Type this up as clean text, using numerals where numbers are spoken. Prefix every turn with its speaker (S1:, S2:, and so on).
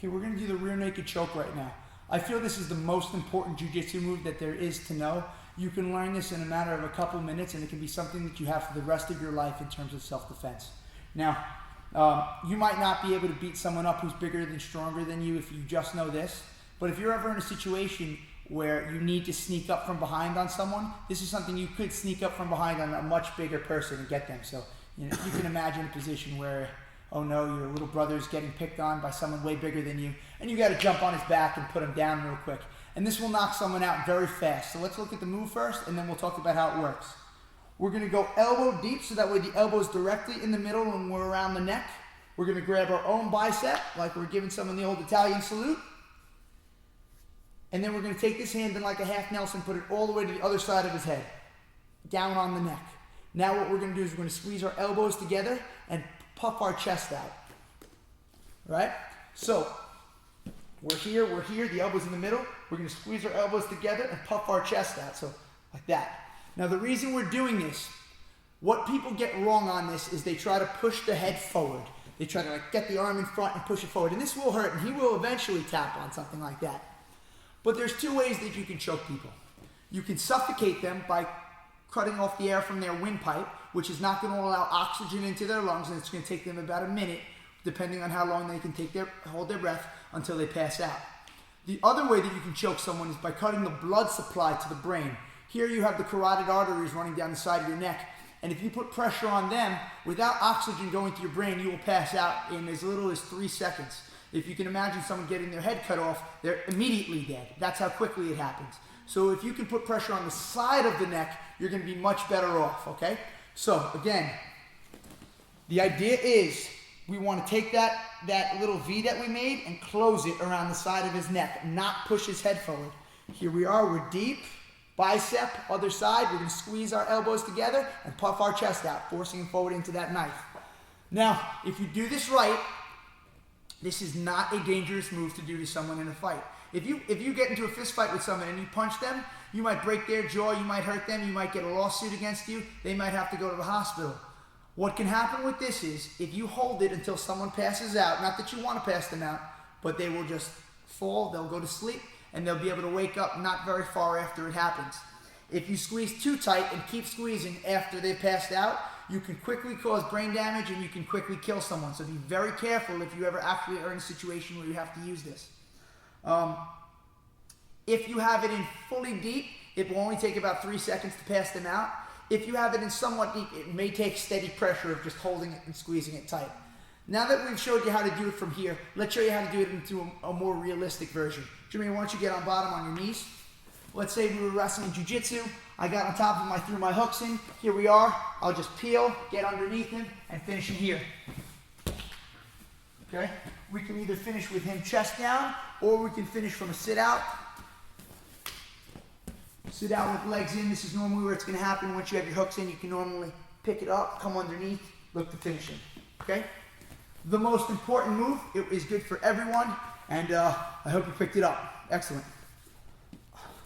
S1: Okay, we're gonna do the rear naked choke right now. I feel this is the most important jiu-jitsu move that there is to know. You can learn this in a matter of a couple minutes, and it can be something that you have for the rest of your life in terms of self-defense. Now, you might not be able to beat someone up who's bigger than stronger than you if you just know this, but if you're ever in a situation where you need to sneak up from behind on someone, this is something you could sneak up from behind on a much bigger person and get them. So you can imagine a position where, oh no, your little brother's getting picked on by someone way bigger than you, and you got to jump on his back and put him down real quick. And this will knock someone out very fast. So let's look at the move first, and then we'll talk about how it works. We're going to go elbow deep, so that way the elbow's directly in the middle and we're around the neck. We're going to grab our own bicep, like we're giving someone the old Italian salute. And then we're going to take this hand and like a half Nelson, put it all the way to the other side of his head, down on the neck. Now what we're going to do is we're going to squeeze our elbows together and puff our chest out. Right? So we're here, the elbow's in the middle. We're going to squeeze our elbows together and puff our chest out, so like that. Now the reason we're doing this, what people get wrong on this is they try to push the head forward. They try to like get the arm in front and push it forward, and this will hurt, and he will eventually tap on something like that. But there's two ways that you can choke people. You can suffocate them by cutting off the air from their windpipe, which is not going to allow oxygen into their lungs, and it's going to take them about a minute, depending on how long they can hold their breath until they pass out. The other way that you can choke someone is by cutting the blood supply to the brain. Here you have the carotid arteries running down the side of your neck, and if you put pressure on them, without oxygen going to your brain, you will pass out in as little as 3 seconds. If you can imagine someone getting their head cut off, they're immediately dead. That's how quickly it happens. So if you can put pressure on the side of the neck, you're going to be much better off, okay? So again, the idea is we want to take that little V that we made and close it around the side of his neck, not push his head forward. Here we are, we're deep, bicep, other side. We're going to squeeze our elbows together and puff our chest out, forcing him forward into that knife. Now, if you do this right, this is not a dangerous move to do to someone in a fight. If you get into a fist fight with someone and you punch them, you might break their jaw, you might hurt them, you might get a lawsuit against you, they might have to go to the hospital. What can happen with this is, if you hold it until someone passes out, not that you want to pass them out, but they will just fall, they'll go to sleep, and they'll be able to wake up not very far after it happens. If you squeeze too tight and keep squeezing after they've passed out, you can quickly cause brain damage and you can quickly kill someone. So be very careful if you ever actually are in a situation where you have to use this. If you have it in fully deep, it will only take about 3 seconds to pass them out. If you have it in somewhat deep, it may take steady pressure of just holding it and squeezing it tight. Now that we've showed you how to do it from here, let's show you how to do it into a more realistic version. Jimmy, why don't you get on bottom on your knees? Let's say we were wrestling jiu-jitsu. I got on top of him, I threw my hooks in. Here we are. I'll just peel, get underneath him, and finish him here. Okay? We can either finish with him chest down, or we can finish from a sit out. Sit out with legs in. This is normally where it's going to happen. Once you have your hooks in, you can normally pick it up, come underneath, look to finish him. Okay? The most important move, it is good for everyone, and I hope you picked it up. Excellent.